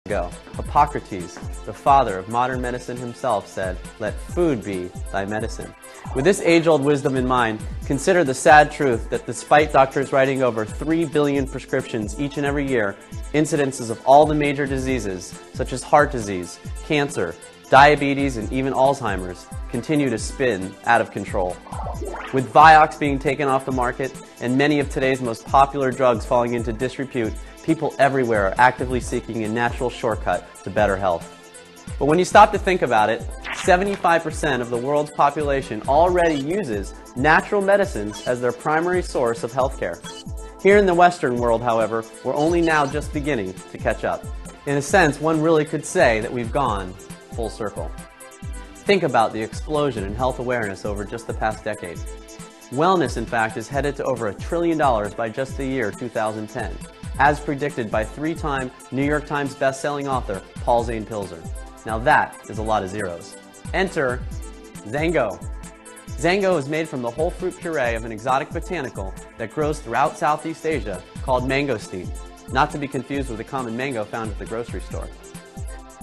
ago, Hippocrates, the father of modern medicine himself, said, "Let food be thy medicine." With this age-old wisdom in mind, consider the sad truth that despite doctors writing over 3 billion prescriptions each and every year, incidences of all the major diseases, such as heart disease, cancer, diabetes, and even Alzheimer's, continue to spin out of control. With Vioxx being taken off the market and many of today's most popular drugs falling into disrepute, people everywhere are actively seeking a natural shortcut to better health. But when you stop to think about it, 75% of the world's population already uses natural medicines as their primary source of healthcare. Here in the Western world, however, we're only now just beginning to catch up. In a sense, one really could say that we've gone full circle. Think about the explosion in health awareness over just the past decade. Wellness, in fact, is headed to over $1 trillion by just the year 2010, as predicted by 3-time New York Times best-selling author Paul Zane Pilzer. Now that is a lot of zeros. Enter Zango. Zango is made from the whole fruit puree of an exotic botanical that grows throughout Southeast Asia called mangosteen, not to be confused with the common mango found at the grocery store.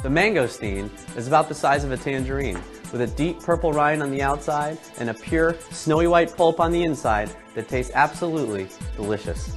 The mangosteen is about the size of a tangerine, with a deep purple rind on the outside and a pure, snowy white pulp on the inside that tastes absolutely delicious.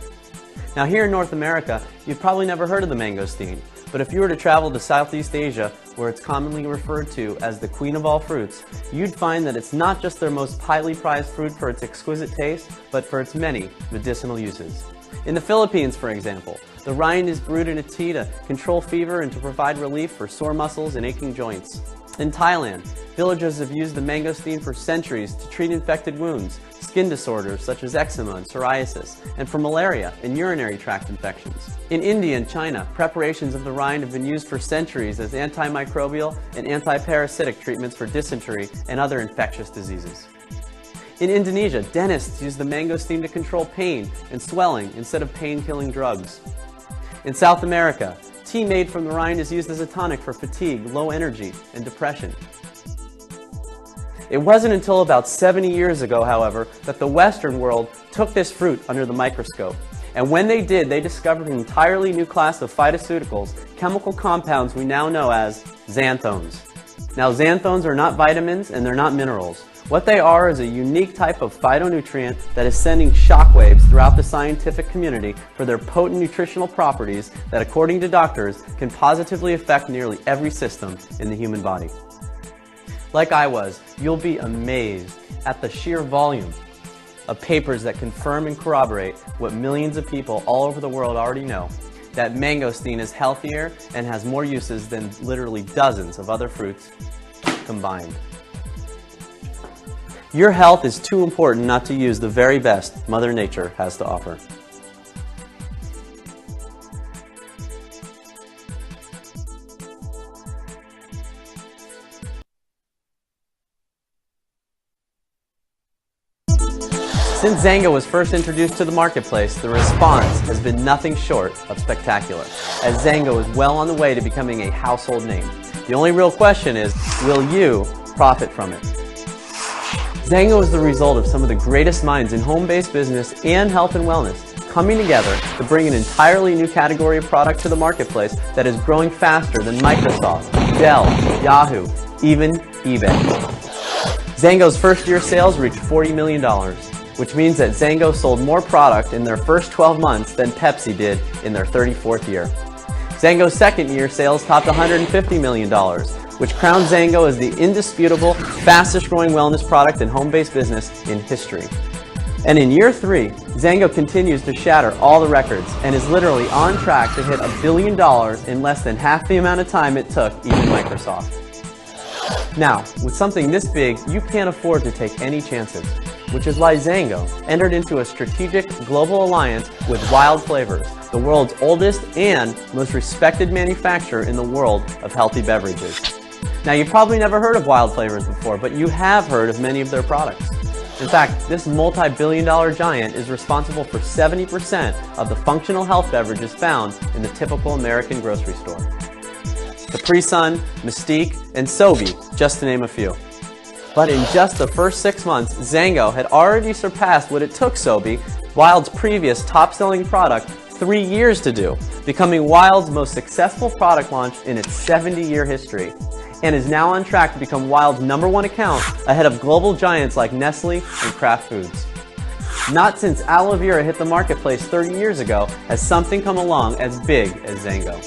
Now here in North America, you've probably never heard of the mangosteen, but if you were to travel to Southeast Asia, where it's commonly referred to as the queen of all fruits, you'd find that it's not just their most highly prized fruit for its exquisite taste, but for its many medicinal uses. In the Philippines, for example, the rind is brewed in a tea to control fever and to provide relief for sore muscles and aching joints. In Thailand, villagers have used the mangosteen for centuries to treat infected wounds, skin disorders such as eczema and psoriasis, and for malaria and urinary tract infections. In India and China, preparations of the rind have been used for centuries as antimicrobial and antiparasitic treatments for dysentery and other infectious diseases. In Indonesia, dentists use the mangosteen to control pain and swelling instead of pain-killing drugs. In South America, tea made from the rind is used as a tonic for fatigue, low energy, and depression. It wasn't until about 70 years ago, however, that the Western world took this fruit under the microscope. And when they did, they discovered an entirely new class of phytoceuticals, chemical compounds we now know as xanthones. Now, xanthones are not vitamins and they're not minerals. What they are is a unique type of phytonutrient that is sending shockwaves throughout the scientific community for their potent nutritional properties that, according to doctors, can positively affect nearly every system in the human body. Like I was, you'll be amazed at the sheer volume of papers that confirm and corroborate what millions of people all over the world already know, that mangosteen is healthier and has more uses than literally dozens of other fruits combined. Your health is too important not to use the very best Mother Nature has to offer. Since Zango was first introduced to the marketplace, the response has been nothing short of spectacular, as Zango is well on the way to becoming a household name. The only real question is, will you profit from it? Zango is the result of some of the greatest minds in home-based business and health and wellness coming together to bring an entirely new category of product to the marketplace that is growing faster than Microsoft, Dell, Yahoo, even eBay. Zango's first-year sales reached $40 million, which means that Zango sold more product in their first 12 months than Pepsi did in their 34th year. Zango's second-year sales topped $150 million, which crowns Zango as the indisputable, fastest-growing wellness product in home-based business in history. And in year 3, Zango continues to shatter all the records and is literally on track to hit $1 billion in less than half the amount of time it took even Microsoft. Now, with something this big, you can't afford to take any chances, which is why Zango entered into a strategic global alliance with Wild Flavors, the world's oldest and most respected manufacturer in the world of healthy beverages. Now, you've probably never heard of Wild Flavors before, but you have heard of many of their products. In fact, this multi-billion-dollar giant is responsible for 70% of the functional health beverages found in the typical American grocery store. Capri Sun, Mystique, and Sobe, just to name a few. But in just the first 6 months, Zango had already surpassed what it took Sobe, Wild's previous top-selling product, 3 years to do, becoming Wild's most successful product launch in its 70-year history, and is now on track to become Wild's #1 account ahead of global giants like Nestle and Kraft Foods. Not since aloe vera hit the marketplace 30 years ago has something come along as big as Zango.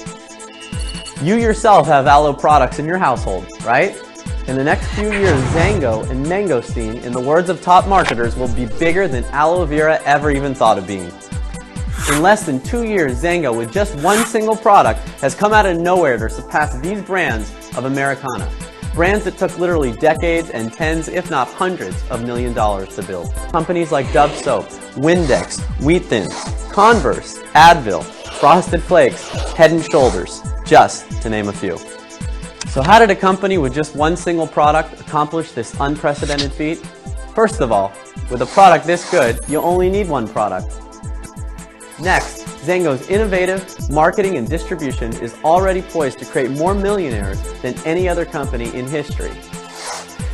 You yourself have aloe products in your household, right? In the next few years, Zango and mangosteen, in the words of top marketers, will be bigger than aloe vera ever even thought of being. In less than 2 years, Zango, with just one single product, has come out of nowhere to surpass these brands of Americana. Brands that took literally decades and tens, if not hundreds, of million dollars to build. Companies like Dove Soap, Windex, Wheat Thins, Converse, Advil, Frosted Flakes, Head & Shoulders, just to name a few. So how did a company with just one single product accomplish this unprecedented feat? First of all, with a product this good, you only need one product. Next, Zango's innovative marketing and distribution is already poised to create more millionaires than any other company in history.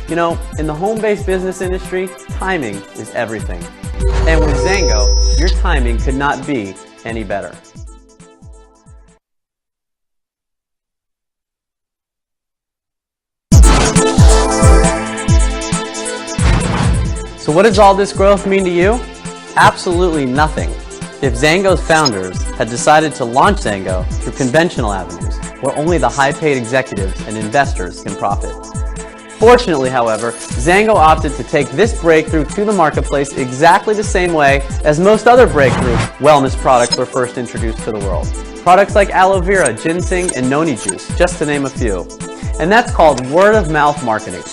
You know, in the home-based business industry, timing is everything. And with Zango, your timing could not be any better. So what does all this growth mean to you? Absolutely nothing. If Zango's founders had decided to launch Zango through conventional avenues, where only the high-paid executives and investors can profit. Fortunately, however, Zango opted to take this breakthrough to the marketplace exactly the same way as most other breakthrough wellness products were first introduced to the world. Products like aloe vera, ginseng, and noni juice, just to name a few. And that's called word-of-mouth marketing.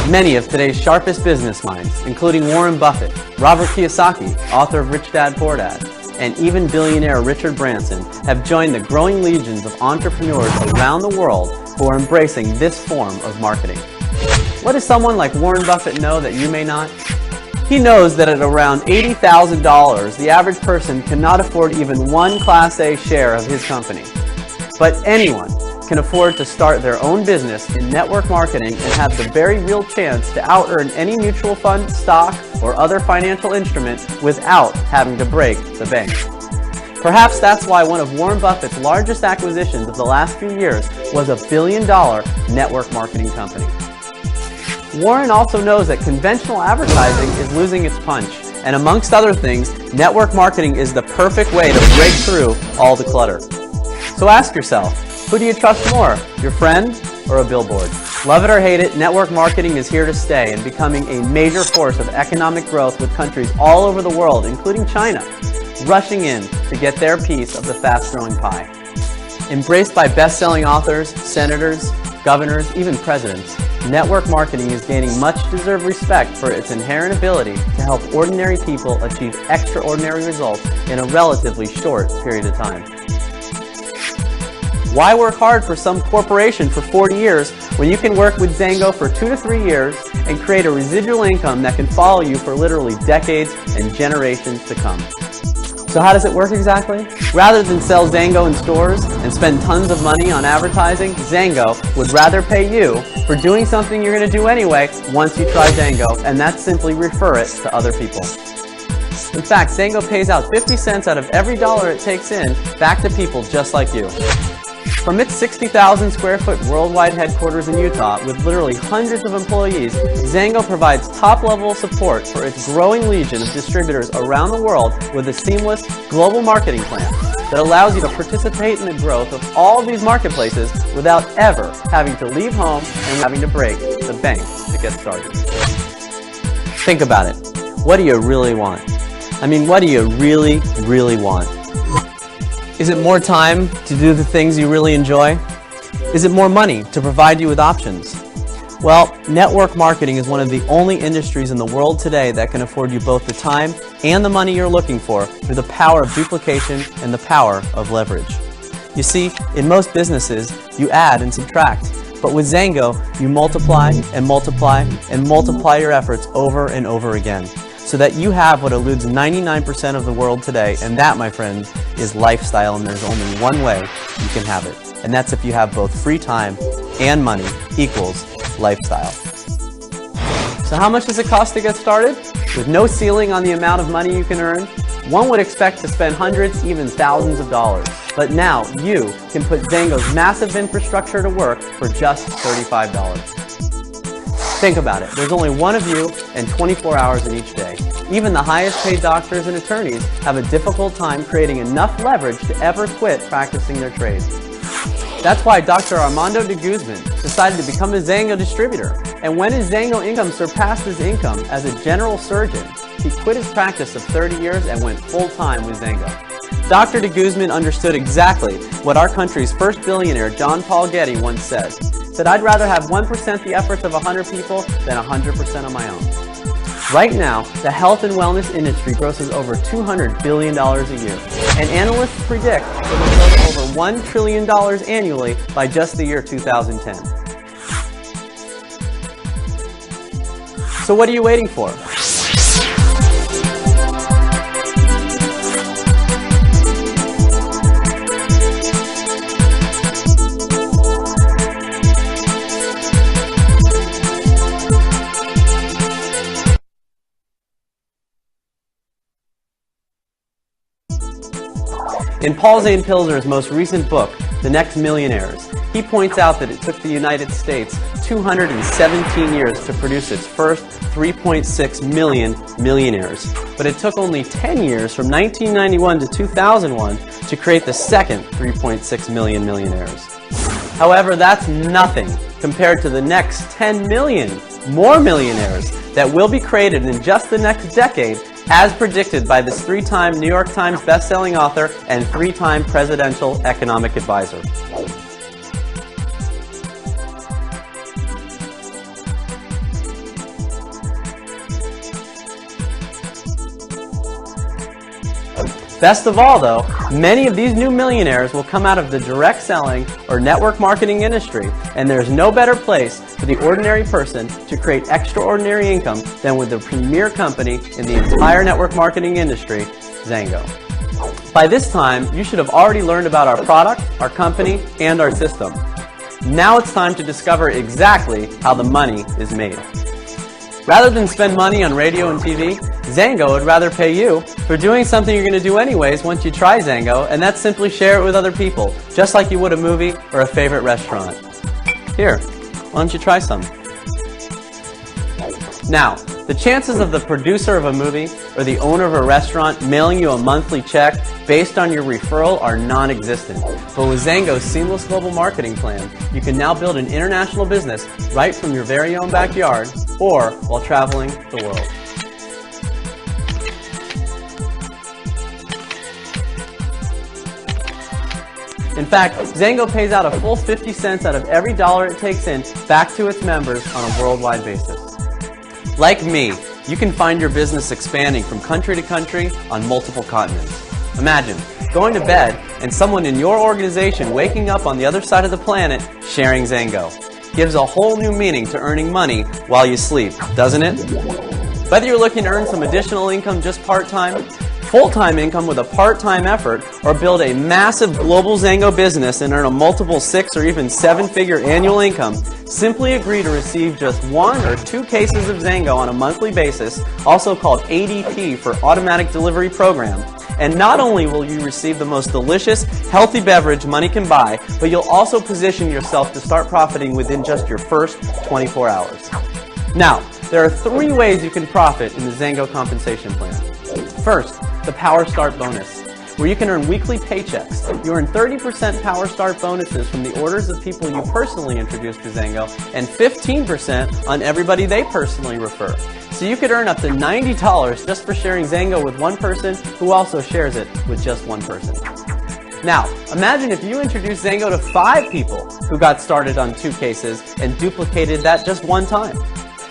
Many of today's sharpest business minds, including Warren Buffett, Robert Kiyosaki, author of Rich Dad, Poor Dad, and even billionaire Richard Branson, have joined the growing legions of entrepreneurs around the world who are embracing this form of marketing. What does someone like Warren Buffett know that you may not? He knows that at around $80,000, the average person cannot afford even one Class A share of his company. But anyone can afford to start their own business in network marketing and have the very real chance to out-earn any mutual fund, stock, or other financial instrument without having to break the bank. Perhaps that's why one of Warren Buffett's largest acquisitions of the last few years was a billion-dollar network marketing company. Warren also knows that conventional advertising is losing its punch, and amongst other things, network marketing is the perfect way to break through all the clutter. So ask yourself, who do you trust more, your friend or a billboard? Love it or hate it, network marketing is here to stay and becoming a major force of economic growth, with countries all over the world, including China, rushing in to get their piece of the fast-growing pie. Embraced by best-selling authors, senators, governors, even presidents, network marketing is gaining much-deserved respect for its inherent ability to help ordinary people achieve extraordinary results in a relatively short period of time. Why work hard for some corporation for 40 years when you can work with Zango for 2 to 3 years and create a residual income that can follow you for literally decades and generations to come? So how does it work exactly? Rather than sell Zango in stores and spend tons of money on advertising, Zango would rather pay you for doing something you're going to do anyway once you try Zango, and that's simply refer it to other people. In fact, Zango pays out 50 cents out of every dollar it takes in back to people just like you. From its 60,000 square foot worldwide headquarters in Utah, with literally hundreds of employees, Zango provides top-level support for its growing legion of distributors around the world with a seamless global marketing plan that allows you to participate in the growth of all of these marketplaces without ever having to leave home and having to break the bank to get started. Think about it. What do you really want? I mean, what do you really, really want? Is it more time to do the things you really enjoy? Is it more money to provide you with options? Well, network marketing is one of the only industries in the world today that can afford you both the time and the money you're looking for through the power of duplication and the power of leverage. You see, in most businesses, you add and subtract. But with Zango, you multiply and multiply and multiply your efforts over and over again, so that you have what eludes 99% of the world today, and that, my friends, is lifestyle, and there's only one way you can have it. And that's if you have both free time and money equals lifestyle. So how much does it cost to get started? With no ceiling on the amount of money you can earn, one would expect to spend hundreds, even thousands of dollars. But now you can put Zango's massive infrastructure to work for just $35. Think about it. There's only one of you and 24 hours in each day. Even the highest paid doctors and attorneys have a difficult time creating enough leverage to ever quit practicing their trade. That's why Dr. Armando de Guzman decided to become a Zango distributor. And when his Zango income surpassed his income as a general surgeon, he quit his practice of 30 years and went full-time with Zango. Dr. de Guzman understood exactly what our country's first billionaire, John Paul Getty, once said, I'd rather have 1% the efforts of 100 people than 100% of my own. Right now, the health and wellness industry grosses over $200 billion a year, and analysts predict it will grow over $1 trillion annually by just the year 2010. So what are you waiting for? In Paul Zane Pilzer's most recent book, The Next Millionaires, he points out that it took the United States 217 years to produce its first 3.6 million millionaires. But it took only 10 years from 1991 to 2001 to create the second 3.6 million millionaires. However, that's nothing compared to the next 10 million more millionaires that will be created in just the next decade, as predicted by this 3-time New York Times best-selling author and 3-time presidential economic advisor. Best of all, though, many of these new millionaires will come out of the direct selling or network marketing industry, and there's no better place for the ordinary person to create extraordinary income than with the premier company in the entire network marketing industry, Zango. By this time, you should have already learned about our product, our company, and our system. Now it's time to discover exactly how the money is made. Rather than spend money on radio and TV, Zango would rather pay you for doing something you're going to do anyways once you try Zango, and that's simply share it with other people, just like you would a movie or a favorite restaurant. Here, why don't you try some? Now, the chances of the producer of a movie or the owner of a restaurant mailing you a monthly check based on your referral are non-existent. But with Zango's seamless global marketing plan, you can now build an international business right from your very own backyard or while traveling the world. In fact, Zango pays out a full 50 cents out of every dollar it takes in back to its members on a worldwide basis. Like me, you can find your business expanding from country to country on multiple continents. Imagine going to bed and someone in your organization waking up on the other side of the planet sharing Zango. Gives a whole new meaning to earning money while you sleep, doesn't it? Whether you're looking to earn some additional income just part-time, full-time income with a part-time effort, or build a massive global Zango business and earn a multiple 6 or even 7-figure annual income, simply agree to receive just 1 or 2 cases of Zango on a monthly basis, also called ADP for Automatic Delivery Program. And not only will you receive the most delicious, healthy beverage money can buy, but you'll also position yourself to start profiting within just your first 24 hours. Now, there are 3 ways you can profit in the Zango compensation plan. First, the Power Start bonus, where you can earn weekly paychecks. You earn 30% Power Start bonuses from the orders of people you personally introduce to Zango, and 15% on everybody they personally refer. So you could earn up to $90 just for sharing Zango with one person who also shares it with just one person. Now, imagine if you introduced Zango to 5 people who got started on 2 cases and duplicated that just one time.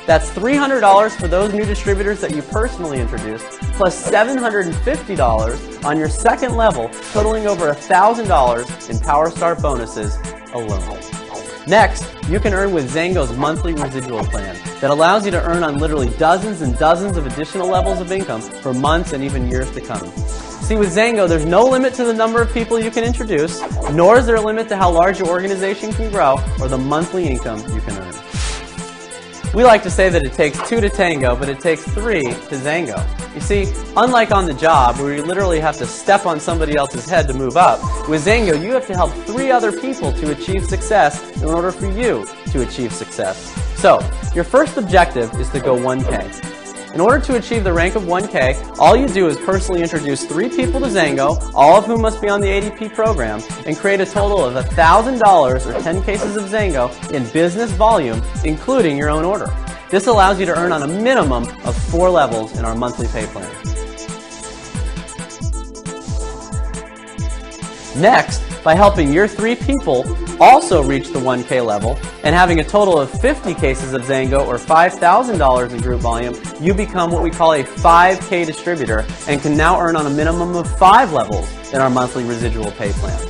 That's $300 for those new distributors that you personally introduced, plus $750 on your second level, totaling over $1,000 in Power Start bonuses alone. Next, you can earn with Zango's monthly residual plan that allows you to earn on literally dozens and dozens of additional levels of income for months and even years to come. See, with Zango, there's no limit to the number of people you can introduce, nor is there a limit to how large your organization can grow or the monthly income you can earn. We like to say that it takes 2 to tango, but it takes 3 to Zango. You see, unlike on the job, where you literally have to step on somebody else's head to move up, with Zango you have to help 3 other people to achieve success in order for you to achieve success. So, your first objective is to go 1K. In order to achieve the rank of 1K, all you do is personally introduce 3 people to Zango, all of whom must be on the ADP program, and create a total of $1,000 or 10 cases of Zango in business volume, including your own order. This allows you to earn on a minimum of 4 levels in our monthly pay plan. Next, by helping your 3 people also reach the 1K level and having a total of 50 cases of Zango or $5,000 in group volume, you become what we call a 5K distributor and can now earn on a minimum of 5 levels in our monthly residual pay plan.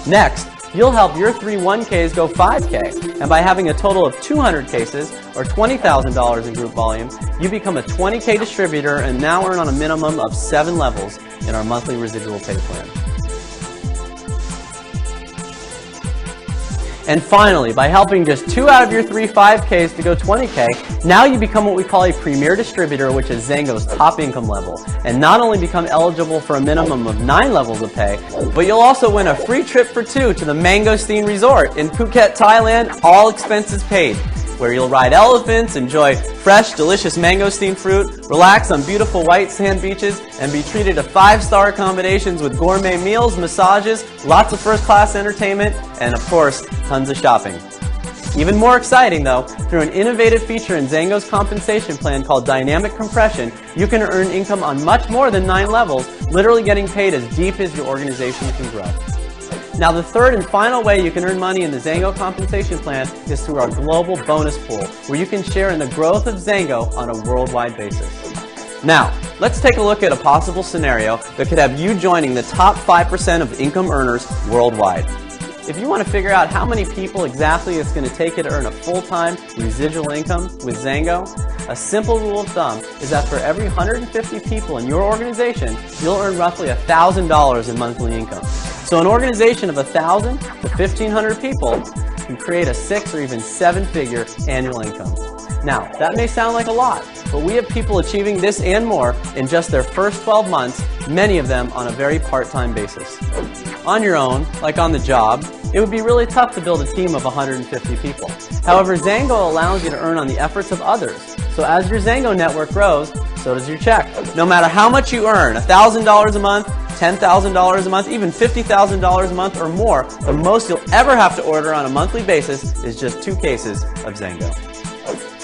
Next, you'll help your 3 1Ks go 5K, and by having a total of 200 cases or $20,000 in group volume, you become a 20K distributor and now earn on a minimum of 7 levels in our monthly residual pay plan. And finally, by helping just 2 out of your 3 5Ks to go 20K, now you become what we call a premier distributor, which is Zango's top income level, and not only become eligible for a minimum of 9 levels of pay, but you'll also win a free trip for 2 to the Mangosteen Resort in Phuket, Thailand, all expenses paid, where you'll ride elephants, enjoy fresh, delicious mangosteen fruit, relax on beautiful white sand beaches, and be treated to 5-star accommodations with gourmet meals, massages, lots of first-class entertainment, and of course, tons of shopping. Even more exciting though, through an innovative feature in Zango's compensation plan called Dynamic Compression, you can earn income on much more than 9 levels, literally getting paid as deep as your organization can grow. Now, the third and final way you can earn money in the Zango compensation plan is through our global bonus pool, where you can share in the growth of Zango on a worldwide basis. Now, let's take a look at a possible scenario that could have you joining the top 5% of income earners worldwide. If you want to figure out how many people exactly it's going to take you to earn a full-time residual income with Zango, a simple rule of thumb is that for every 150 people in your organization, you'll earn roughly $1,000 in monthly income. So an organization of 1,000 to 1,500 people can create a 6 or even 7-figure annual income. Now, that may sound like a lot, but we have people achieving this and more in just their first 12 months, many of them on a very part-time basis. On your own, like on the job, it would be really tough to build a team of 150 people. However, Zango allows you to earn on the efforts of others. So as your Zango network grows, so does your check. No matter how much you earn, $1,000 a month, $10,000 a month, even $50,000 a month or more, the most you'll ever have to order on a monthly basis is just 2 cases of Zango.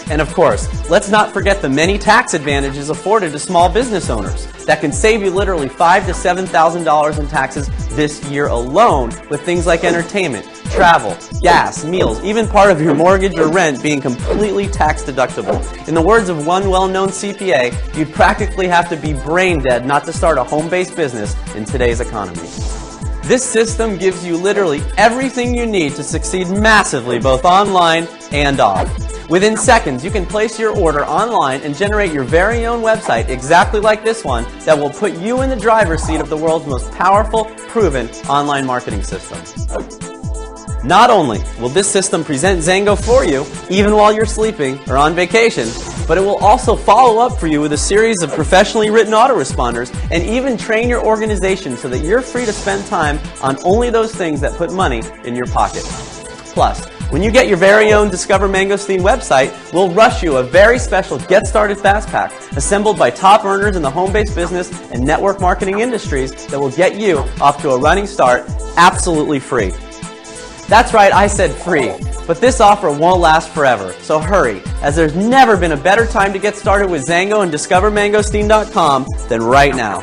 And of course, let's not forget the many tax advantages afforded to small business owners that can save you literally $5,000 to $7,000 in taxes this year alone with things like entertainment, travel, gas, meals, even part of your mortgage or rent being completely tax deductible. In the words of one well-known CPA, you'd practically have to be brain dead not to start a home-based business in today's economy. This system gives you literally everything you need to succeed massively both online and off. Within seconds, you can place your order online and generate your very own website exactly like this one that will put you in the driver's seat of the world's most powerful, proven online marketing system. Not only will this system present Zango for you, even while you're sleeping or on vacation, but it will also follow up for you with a series of professionally written autoresponders and even train your organization so that you're free to spend time on only those things that put money in your pocket. Plus, when you get your very own Discover Mangosteen website, we'll rush you a very special Get Started Fast Pack assembled by top earners in the home-based business and network marketing industries that will get you off to a running start absolutely free. That's right, I said free, but this offer won't last forever, so hurry, as there's never been a better time to get started with Zango and DiscoverMangosteen.com than right now.